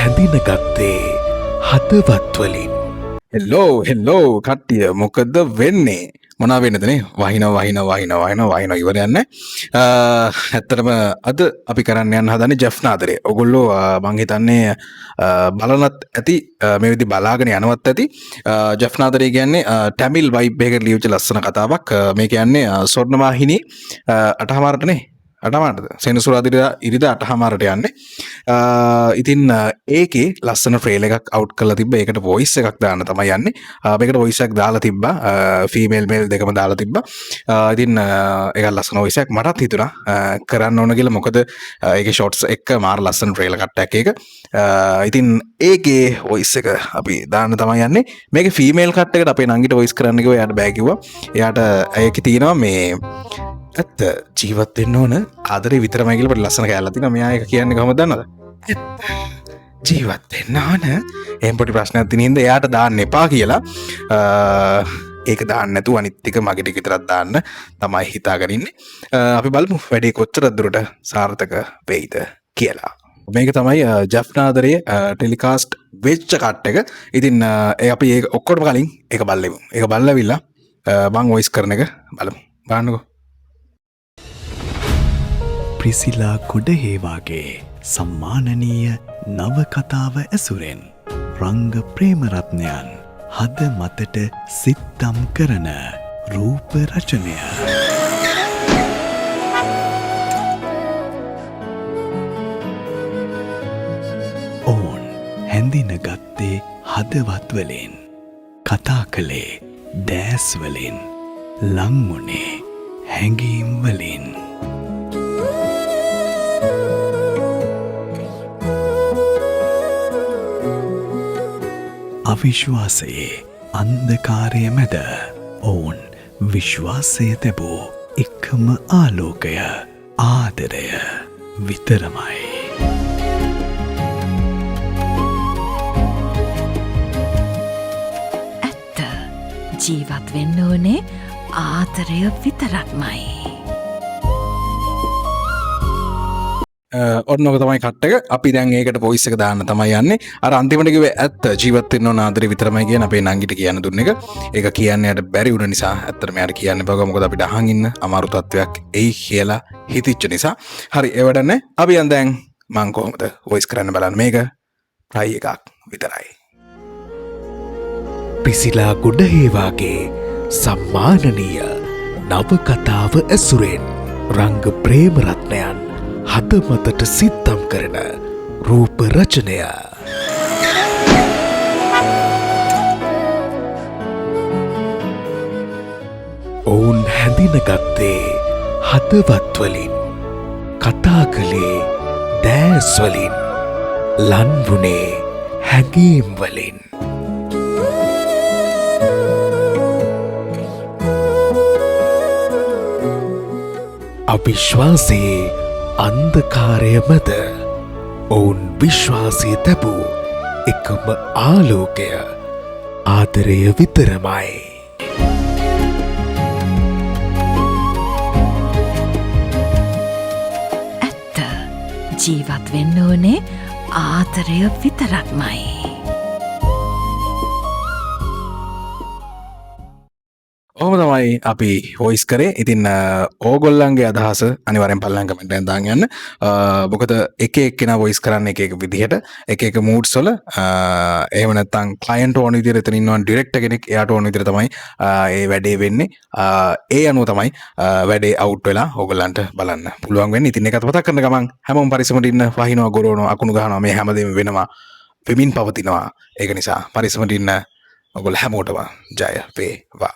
හැඳිනගත්තේ හදවත්වලින්. හෙල්ලෝ කට්ටිය මොකද වෙන්නේ මොනා වෙන්නදනේ වහින ඉවර යන්න ඇත්තටම අද අපි කරන්න යන්න හදන්නේ ජෙෆ්නාදරේ. ඔගොල්ලෝ මං හිතන්නේ බලනත් ඇති මේ විදි බලාගෙන යනවත් ඇති. ජෙෆ්නාදරේ කියන්නේ ටැමිල් වයිබ් එකකට ලියවිච්ච ලස්සන කතාවක්. මේ කියන්නේ ස්වර්ණවාහිනී 8:00ටනේ අටමාටද සෙනසුරාදිරා ඉරිදා 8:00ට යන්නේ. ඉතින් ඒකේ ලස්සන ට්‍රේලර් එකක් අවුට් කරලා තිබ්බා. ඒකට වොයිස් එකක් දාන්න තමයි යන්නේ. මේකට වොයිස් එකක් දාලා තිබ්බා. ෆීමේල් මේල් දෙකම දාලා තිබ්බා. ඉතින් ඒක ලස්සන වොයිස් එකක් මටත් හිතුණා කරන්න ඕන කියලා. මොකද ඒකේ ෂොට්ස් එක මාර ලස්සන ට්‍රේලර් කට්ටක් එක. ඉතින් ඒකේ වොයිස් එක අපි දාන්න තමයි යන්නේ. මේකේ ෆීමේල් කට් එකට අපේ නංගිට වොයිස් කරන්න කිව්වා. එයාට බෑ කිව්වා. එයාට ඒකේ තියෙනවා මේ ඇත්ත ජීවත් වෙන්න ඕන ආදරේ විතරමයි කියලා පොඩි ලස්සන කෑල්ලක් තියෙනවා. මෙයා ඒක කියන්නේ කොහොමද දන්නවද? ඇත්ත ජීවත් වෙන්න ඕන. එහෙන් පොඩි ප්‍රශ්නයක් තියෙන හින්දා එයාට දාන්න එපා කියලා. ඒක දාන්න නැතුව අනිත් ටික මගේ ටික විතරක් දාන්න තමයි හිතාගෙන ඉන්නේ. අපි බලමු වැඩේ කොච්චර දුරට සාර්ථක වෙයිද කියලා. මේක තමයි ජෙෆ්නාදරේ ටෙලිකාස්ට් වෙච්ච කට් එක. ඉතින් අපි ඒක ඔක්කොටම කලින් ඒක බලමු. ඒක බලලාවිලා මම වොයිස් කරන එක බලමු. බලන්නකෝ. ප්‍රිසිලා ගොඩහේවාගේ සම්මානනීය නවකතාව ඇසුරෙන් රංග ප්‍රේමරත්නයන් හද මතට සිත්තම් කරන රූප රචනය. ඔවුන් හැඳිනගත්තේ හදවත්වලින්, කතා කළේ දෑස්වලින්, ලංවුණේ හැඟීම්වලින්. අවිශ්වාසයේ අන්ධකාරය මැද ඔවුන් විශ්වාසය තැබූ එකම ආලෝකය ආදරය විතරමයි. ඇත්ත ජීවත් වෙන්න ඕනේ ආදරය විතරක්මයි. ඔන්නෝක තමයි කට්ට එක. අපි දැන් ඒකට වොයිස් එක දාන්න තමයි යන්නේ. අර අන්තිමට කිව්වේ ඇත්ත ජීවත් වෙන්න ඕන ආදරේ විතරමයි කියන අපේ නංගිට කියන්න දුන්න එක. ඒක කියන්න යට බැරි වුණ නිසා ඇත්තටම යාට කියන්න බෑ. මොකද අපිට අහන් ඉන්න අමාරු තත්වයක් එයි කියලා හිතිච්ච නිසා. හරි ඒ වැඩන්නේ. අපි දැන් මං කොහොමද වොයිස් කරන්න බලන්න. මේක try එකක් විතරයි. පිසිලා ගොඩහේවාගේ සම්මානනීය නවකතාව ඇසුරෙන් රංග ප්‍රේමරත්නයන් හදමතට සිත්තම් කරන රූප රචනය. ඔවුන් හැඳිනගත්තේ හදවත්වලින්, කතා කළේ දෑස්වලින්, ලන්වුණේ හැඟීම්වලින්. අවිශ්වාසයේ අන්ධකාරය මැද ඔවුන් විශ්වාසය තැබූ එකම ආලෝකය ආදරය විතරමයි. ඇත්ත ජීවත් වෙන්න ඕනේ ආදරය විතරක්මයි. ඔහොම තමයි අපි වොයිස් කරේ. ඉතින් ඕගොල්ලන්ගේ අදහස අනිවාර්යෙන් පල්ලෙන් කමෙන්ට් එකෙන් දාන්න යන්න. මොකද එක එක්කෙනා වොයිස් කරන්නේ එක එක විදිහට, එක එක moods වල. එහෙම නැත්නම් ක්ලයන්ට් ඕන විදිහට එතන ඉන්නවා ඩිරෙක්ටර් කෙනෙක්. එයාට ඕන විදිහට තමයි ඒ වැඩේ වෙන්නේ. ඒ අනුව තමයි වැඩේ අවුට් වෙලා ඕගොල්ලන්ට බලන්න පුළුවන් වෙන්නේ. ඉතින් ඒකත් මතක් කරන ගමන් හැමෝම පරිස්සමට ඉන්න. වහිනවා, ගොරවනවා, අකුණු ගහනවා, මේ හැමදේම වෙනවා. වෙමින් පවතිනවා. ඒක නිසා පරිස්සමට ඉන්න. ඔයගොල්ලෝ හැමෝටම ජය වේවා.